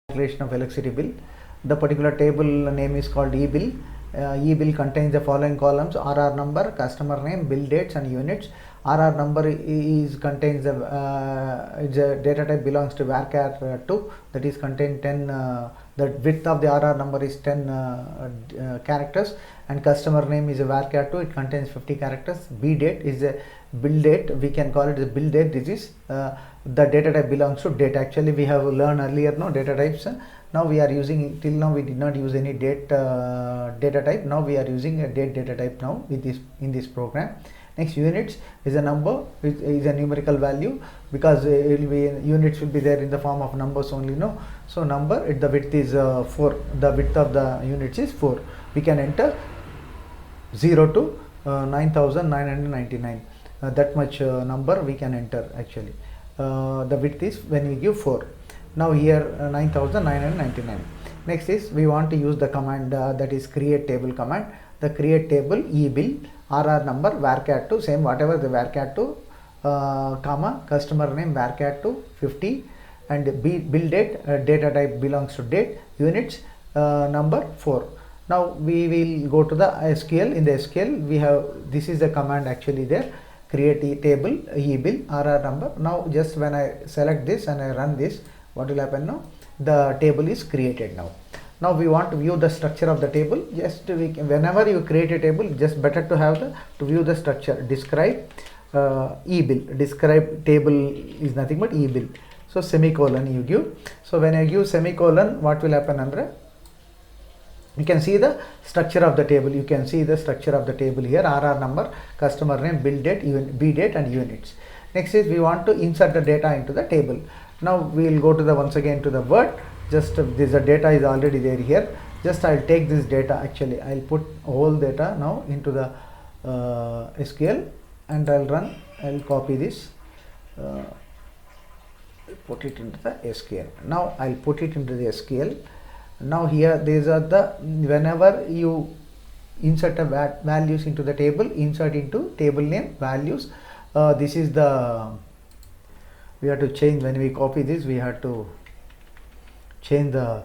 calculation of electricity bill. The particular table name is called e-bill. E-bill contains the following columns: RR number, customer name, bill dates and units. RR number contains the data type belongs to varchar 2, that is contain 10. The width of the RR number is 10 characters, and customer name is a varchar 2. It contains 50 characters. B date is a bill date. We can call it the bill date. This is the data type belongs to date. Actually, we have learned earlier data types. Now we are using, till now we did not use any date data type. Now we are using a date data type now with this in this program. Next, units is a number, is a numerical value, because units will be there in the form of numbers only. So number, the width is 4. The width of the units is 4. We can enter 0 to 9999. That much number we can enter actually. The width is when we give 4. Now here 9999. Next is we want to use the command that is create table command. The create table e-bill, RR number, varchar 2, same whatever the varchar 2, comma, customer name varchar 2, 50, and bill date, data type belongs to date, units, number 4. Now we will go to the SQL. In the SQL we have, this is the command actually there, create table e-bill, RR number. Now just when I select this and I run this, what will happen now? The table is created now. Now we want to view the structure of the table. Just whenever you create a table, just better to have to view the structure. Describe e-bill. Describe table is nothing but e-bill. So semicolon you give. So when I give semicolon, what will happen under? You can see the structure of the table. You can see the structure of the table here: RR number, customer name, bill date, B date, and units. Next is we want to insert the data into the table. Now we will go to the once again to the Word. Just this data is already there here. Just I'll take this data. Actually, I'll put whole data now into the SQL and I'll run. I'll copy this. Put it into the SQL. Now I'll put it into the SQL. Now here these are the, whenever you insert a values into the table, insert into table name values. This is the, we have to change, when we copy this we have to change the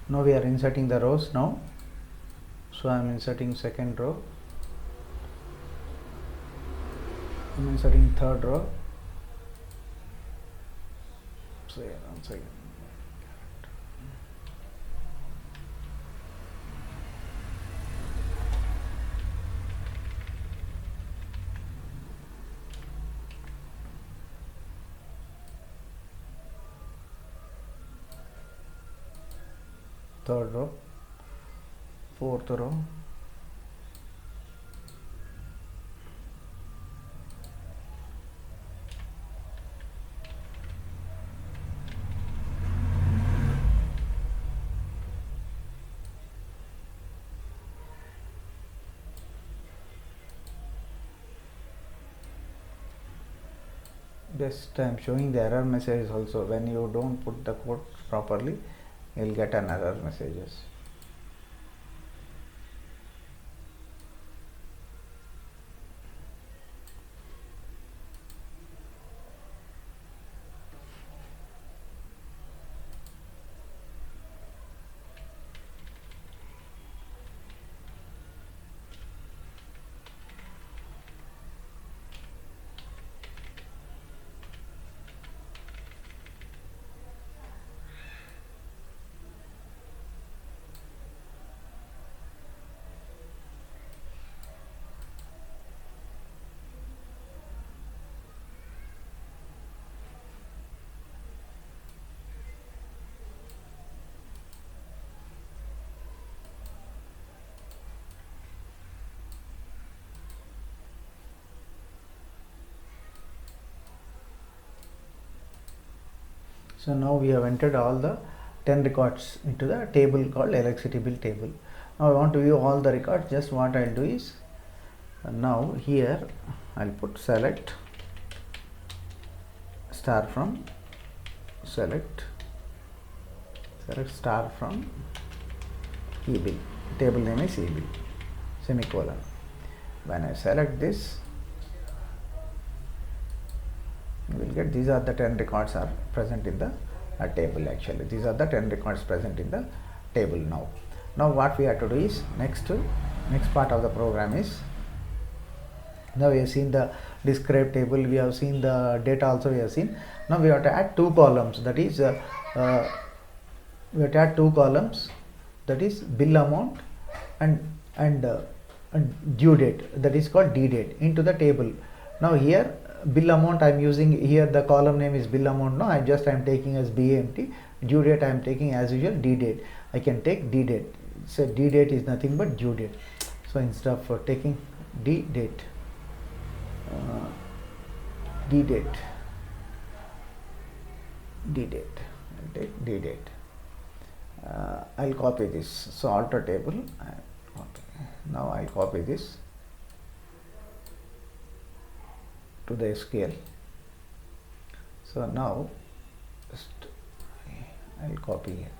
now we are inserting the rows now. So I am inserting second row, I am inserting third row. So yeah, one second. Third row, fourth row, just I am showing the error message also. When you don't put the code properly, you will get an error messages. So now we have entered all the 10 records into the table called electricity bill table. Now I want to view all the records. Just what I'll do is, now here I'll put select star from select star from e-bill. Table name is e-bill, semicolon. When I select this, you will get these are the 10 records are present in the table. Actually, these are the 10 records present in the table. Now what we have to do is next part of the program is, now we have seen the describe table, we have seen the data also we have seen. Now we have to add two columns, that is we have to add two columns, that is bill amount and due date, that is called D date, into the table. Now here bill amount I am using, here the column name is bill amount. Now I am taking as BAMT. Due date I am taking as usual D date. I can take D date. So D date is nothing but due date. So instead of taking D date, D date, I'll take D date. I'll copy this. So alter table. Now I'll copy this to the SQL. So now just I'll copy here.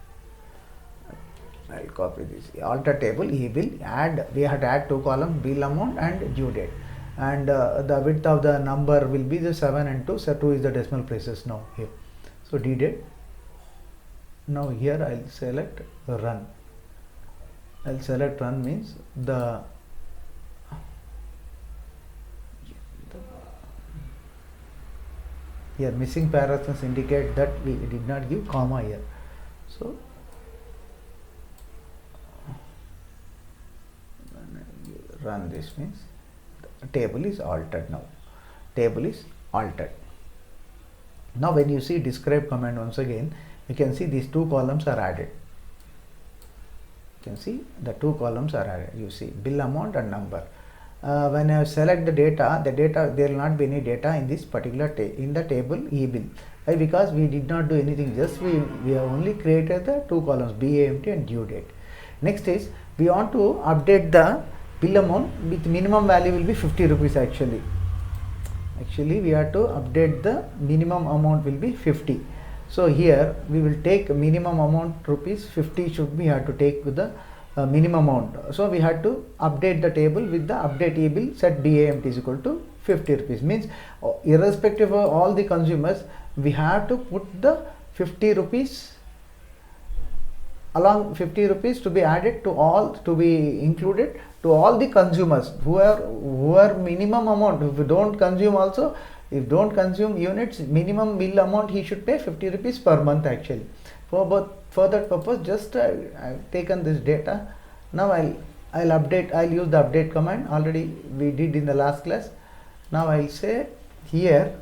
I'll copy this alter table e-bill, add, we have to add two columns, bill amount and due date, and the width of the number will be the 7 and 2, so 2 is the decimal places now here. So D date. Now here I'll select run. I'll select run means the here missing paragraphs indicate that we did not give comma here. So run this means the table is altered. Now table is altered. Now when you see describe command, once again you can see these two columns are added. You can see the two columns are added. You see bill amount and number. When I select the data there will not be any data in this particular in the table e-bill. Why? Because we did not do anything, just we have only created the two columns BAMT and due date. Next is we want to update the bill amount with minimum value will be 50 rupees actually. Actually we have to update the minimum amount will be 50. So here we will take minimum amount rupees 50 should we have to take with the minimum amount. So we had to update the table with the update e-bill set BAMT is equal to 50 rupees. Means irrespective of all the consumers, we have to put the 50 rupees along 50 rupees to be added to all, to be included to all the consumers who are minimum amount. If you don't consume also, if don't consume units, minimum bill amount he should pay 50 rupees per month actually. For that purpose, just I've taken this data. Now I'll update, I'll use the update command, already we did in the last class. Now I'll say here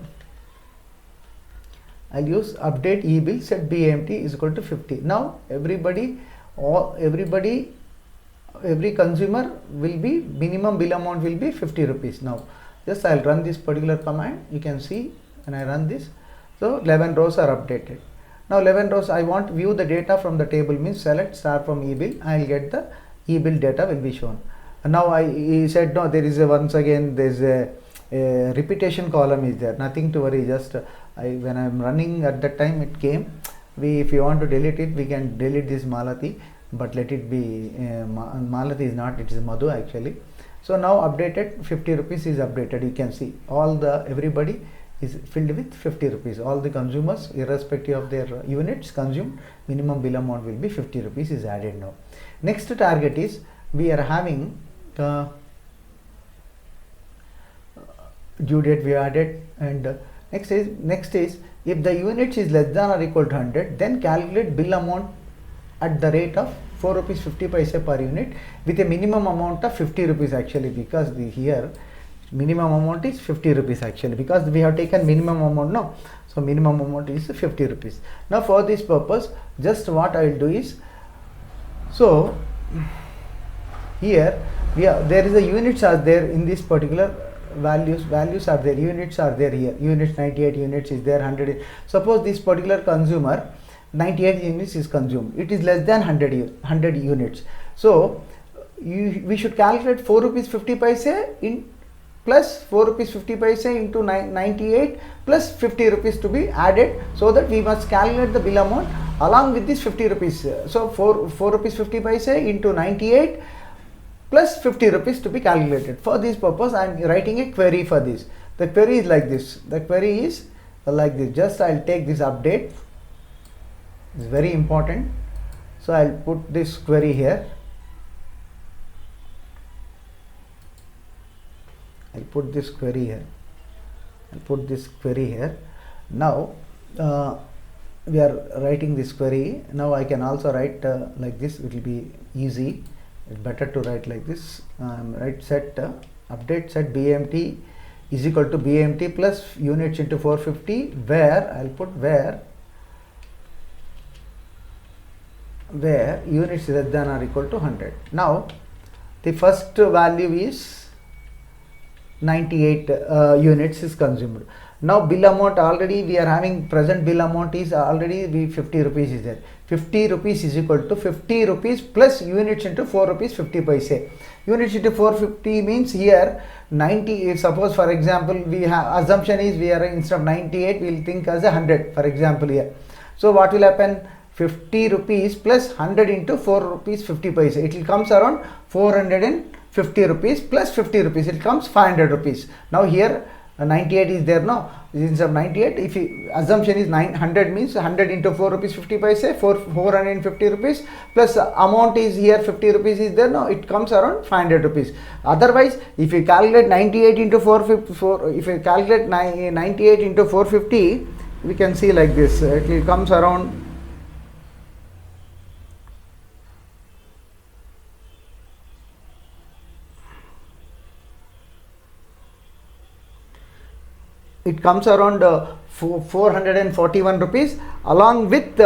I'll use update e-bill set BAMT is equal to 50. Now every consumer will be minimum bill amount will be 50 rupees. Now just I'll run this particular command. You can see when I run this, so 11 rows are updated. Now 11 rows I want to view the data from the table, means select star from e-bill, I will get the e-bill data will be shown. And now he said no, there is once again there is a repetition column is there, nothing to worry, just when I am running at that time it came. If you want to delete it, we can delete this Malati, but let it be Malati is not, it is Madhu actually. So now updated 50 rupees is updated. You can see all the everybody is filled with 50 rupees. All the consumers irrespective of their units consumed, minimum bill amount will be 50 rupees is added now. Next target is we are having due date we added, and next is if the units is less than or equal to 100, then calculate bill amount at the rate of 4 rupees 50 paise per unit with a minimum amount of 50 rupees actually, because here minimum amount is 50 rupees actually, because we have taken minimum amount now. So minimum amount is 50 rupees. Now for this purpose, just what I will do is, so here there is a units are there in this particular values are there, units are there here, units 98 units is there, 100. Suppose this particular consumer 98 units is consumed, it is less than 100 units. So we should calculate 4 rupees 50 paise in plus 4 rupees 50 paise into 98 plus 50 rupees to be added, so that we must calculate the bill amount along with this 50 rupees. So 4 rupees 50 paise into 98 plus 50 rupees to be calculated. For this purpose I am writing a query for this. The query is like this. The query is like this. Just I will take this update. It's very important. So I will put this query here. I'll put this query here. I'll put this query here. Now we are writing this query. Now I can also write like this. It will be easy. It's better to write like this. Write set update set BMT is equal to BMT plus units into 450, where I'll put where units less than or equal to 100. Now the first value is 98 units is consumed. Now bill amount, already we are having present bill amount is already 50 rupees is there. 50 rupees is equal to 50 rupees plus units into 4 rupees 50 paise. Units into 450 means here 90. Suppose for example we have assumption is we are instead of 98 we will think as 100 for example here. So what will happen? 50 rupees plus 100 into 4 rupees 50 paise. It will comes around 450 rupees plus 50 rupees. It comes 500 rupees. Now here 98 is there now. Instead of 98, if assumption is 900 means 100 into 4 rupees 50 paise, 450 rupees plus amount is here 50 rupees is there now. It comes around 500 rupees. Otherwise, if you calculate 98 into 450, if you calculate 98 into 450, we can see like this. It comes around. It comes around 441 rupees along with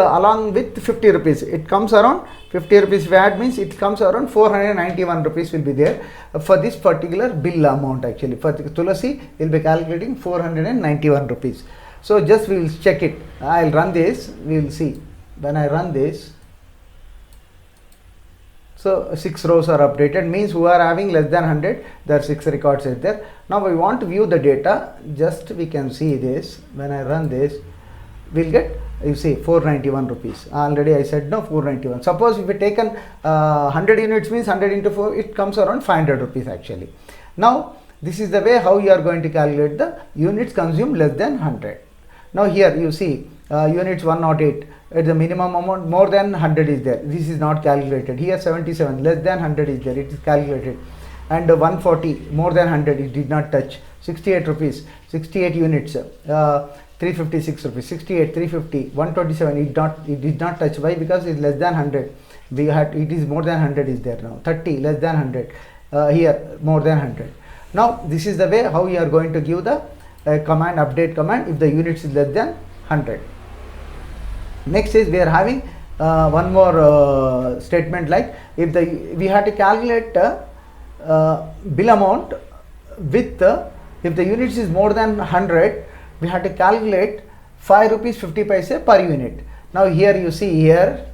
50 rupees. It comes around 50 rupees VAT means it comes around 491 rupees will be there for this particular bill amount. Actually for Tulasi we will be calculating 491 rupees. So just we will check it. I will run this, we will see. When I run this, so 6 rows are updated, means who are having less than 100, there are 6 records are there. Now we want to view the data, just we can see this. When I run this, we will get, you see 491 rupees. Already I said no, 491. Suppose if we taken 100 units means 100 into 4, it comes around 500 rupees actually. Now this is the way how you are going to calculate the units consumed less than 100. Now here you see units 108. At the minimum amount more than 100 is there. This is not calculated. Here 77 less than 100 is there. It is calculated. And 140 more than 100 it did not touch. 68 rupees, 68 units, 356 rupees, 68, 350, 127 it did not touch. Why? Because it is less than 100. We had it is more than 100 is there now. 30 less than 100. Here more than 100. Now this is the way how you are going to give the command, update command, if the units is less than 100. Next is we are having one more statement, like if we have to calculate bill amount with if the units is more than 100, we have to calculate 5 rupees 50 paise per unit. Now here you see here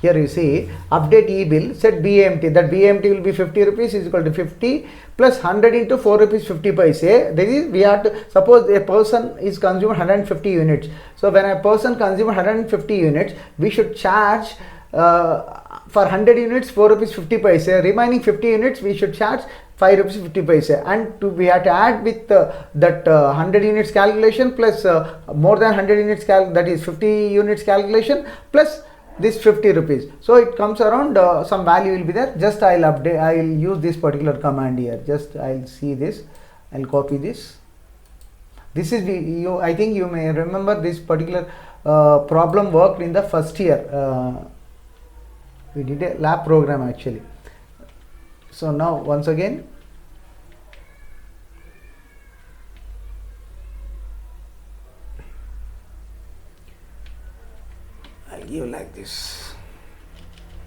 you see update e-bill set BMT, that BMT will be 50 rupees is equal to 50 plus 100 into 4 rupees 50 paise. That is, we have to suppose a person is consumed 150 units. So when a person consumes 150 units, we should charge for 100 units 4 rupees 50 paise. Remaining 50 units we should charge 5 rupees 50 paise, and we have to add with that 100 units calculation plus more than 100 units that is 50 units calculation plus this 50 rupees. So it comes around some value will be there. Just I will use this particular command here. Just I will see this, I will copy this. This is I think you may remember this particular problem worked in the first year. We did a lab program actually. So now once again, I'll give like this,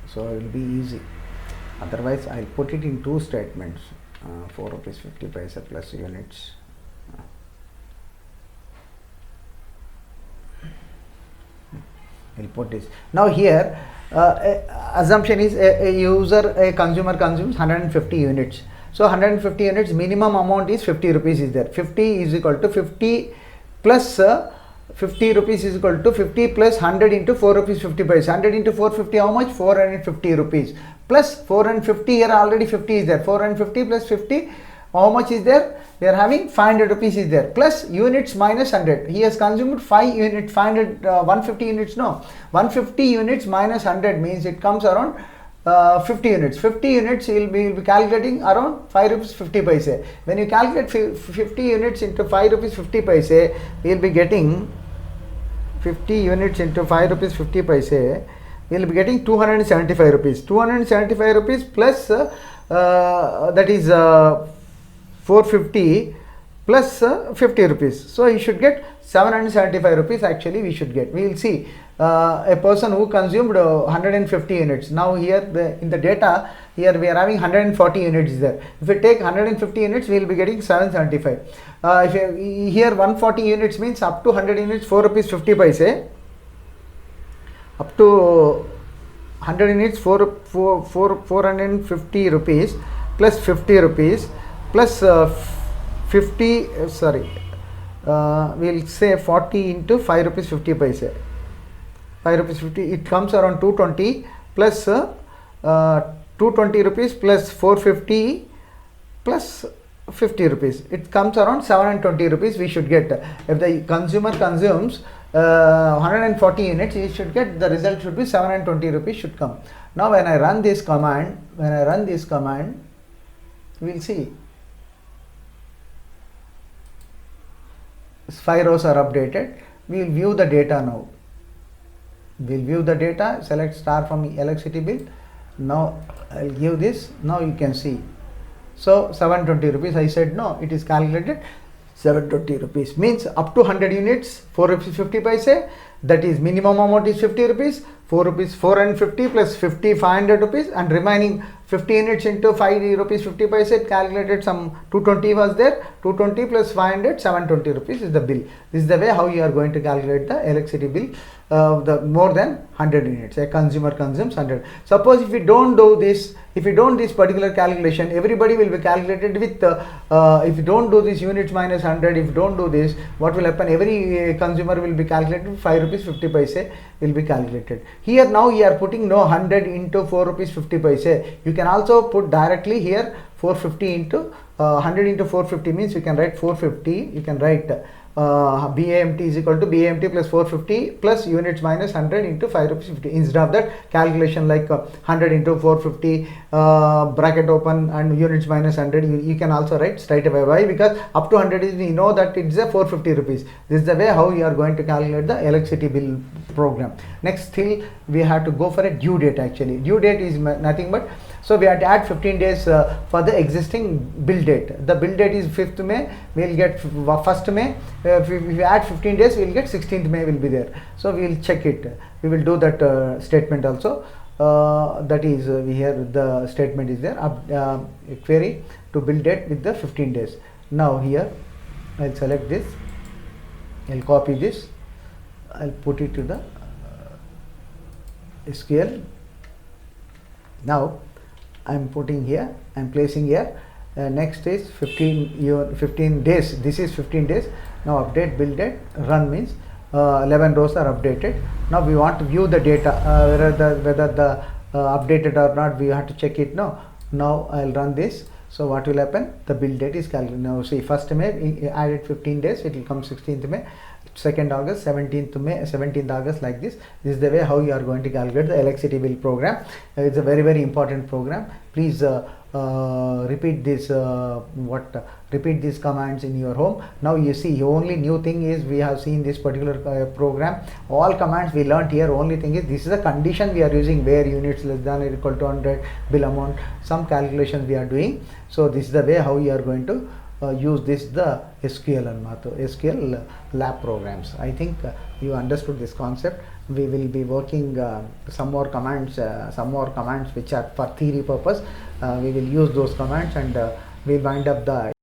so it will be easy. Otherwise I'll put it in two statements, 4 rupees 50 paise plus units. I'll put this. Now here assumption is a consumer consumes 150 units. So 150 units minimum amount is 50 rupees is there. 50 is equal to 50 plus 50 rupees is equal to 50 plus 100 into 4 rupees 50 paise. 100 into 450 how much? 450 rupees. Plus 450, here already 50 is there. 450 plus 50, how much is there? We are having 500 rupees is there. Plus units minus 100. He has consumed 5 units, 500, 150 units, no. 150 units minus 100 means it comes around 50 units. 50 units will be calculating around 5 rupees 50 paise. When you calculate 50 units into 5 rupees 50 paise, we will be getting 50 units into 5 rupees 50 paise, we will be getting 275 rupees. 275 rupees plus that is 450 plus 50 rupees. So you should get 775 rupees actually we should get. We will see a person who consumed 150 units. Now here in the data, here we are having 140 units there. If we take 150 units, we will be getting 775. Here 140 units means up to 100 units 4 rupees 50 paise. Up to 100 units 450 rupees plus 50 rupees plus 50 we will say 40 into 5 rupees 50 paise. 5 rupees 50, it comes around 220 plus 220 rupees plus 450 plus 50 rupees. It comes around 720 rupees we should get. If the consumer consumes 140 units, he should get, the result should be 720 rupees should come. Now when I run this command, we will see 5 rows are updated. We will view the data now. We will view the data, select star from electricity bill. Now I will give this. Now you can see. So 720 rupees, I said no, it is calculated 720 rupees means up to 100 units 4 rupees 50 paise, that is minimum amount is 50 rupees, 4 rupees 450 plus 50 500 rupees, and remaining 50 units into 5 rupees 50 paise, calculated some 220 was there, 220 plus 500 720 rupees is the bill. This is the way how you are going to calculate the electricity bill. The more than 100 units, a consumer consumes 100. Suppose if you don't do this, if you don't this particular calculation, everybody will be calculated with if you don't do this units minus 100, if you don't do this, what will happen? Every consumer will be calculated 5 rupees 50 paise will be calculated. Here now you are putting no 100 into 4 rupees 50 paise. You can also put directly here 450 into 100 into 450 means you can write 450, you can write BAMT is equal to BAMT plus 450 plus units minus 100 into 5 rupees 50. Instead of that calculation like 100 into 450 bracket open and units minus 100, you can also write straight away. Why? Because up to 100 is, we know that it's a 450 rupees. This is the way how you are going to calculate the electricity bill program. Next, still we have to go for a due date. Actually due date is nothing but, so we have to add 15 days for the existing bill date. The bill date is 5th May, we will get 1st May. If we add 15 days, we will get 16th May will be there. So we will check it. We will do that statement also. That is here the statement is there. Query to bill date with the 15 days. Now here I will select this. I will copy this. I will put it to the SQL. Now I am putting here, I am placing here. Next is 15 days. This is 15 days. Now update bill date, run means 11 rows are updated. Now we want to view the data, whether the updated or not, we have to check it now. Now I will run this. So what will happen? The bill date is calculated. Now see 1st May, added 15 days, it will come 16th May. 2nd August, 17th May, 17th August, like this. This is the way how you are going to calculate the electricity bill program. It's a very, very important program. Please repeat this repeat these commands in your home. Now you see, only new thing is we have seen this particular program. All commands we learnt here. Only thing is this is a condition we are using, where units less than or equal to 100, bill amount, some calculations we are doing. So this is the way how you are going to use this, the SQL and SQL lab programs. I think you understood this concept. We will be working some more commands which are for theory purpose. We will use those commands and we wind up the